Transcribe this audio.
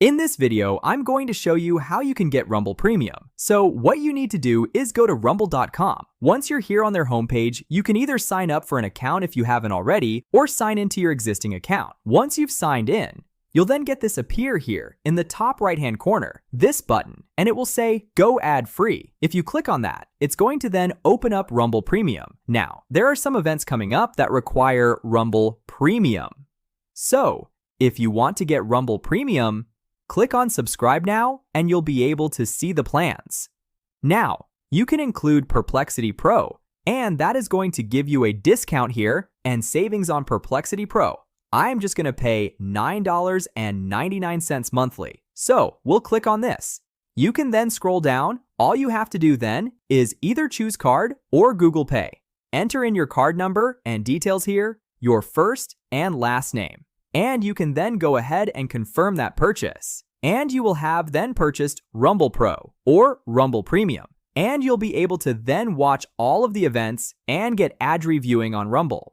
In this video, I'm going to show you how you can get Rumble Premium. So what you need to do is go to rumble.com. Once you're here on their homepage, you can either sign up for an account if you haven't already, or sign into your existing account. Once you've signed in, you'll then get this appear here in the top right-hand corner, this button, and it will say Go Ad Free. If you click on that, it's going to then open up Rumble Premium. Now, there are some events coming up that require Rumble Premium. So, if you want to get Rumble Premium, click on Subscribe Now, and you'll be able to see the plans. Now, you can include Perplexity Pro, and that is going to give you a discount here and savings on Perplexity Pro. I'm just going to pay $9.99 monthly. So we'll click on this. You can then scroll down. All you have to do then is either choose card or Google Pay. Enter in your card number and details here, your first and last name. And you can then go ahead and confirm that purchase. And you will have then purchased Rumble Pro or Rumble Premium. And you'll be able to then watch all of the events and get ad reviewing on Rumble.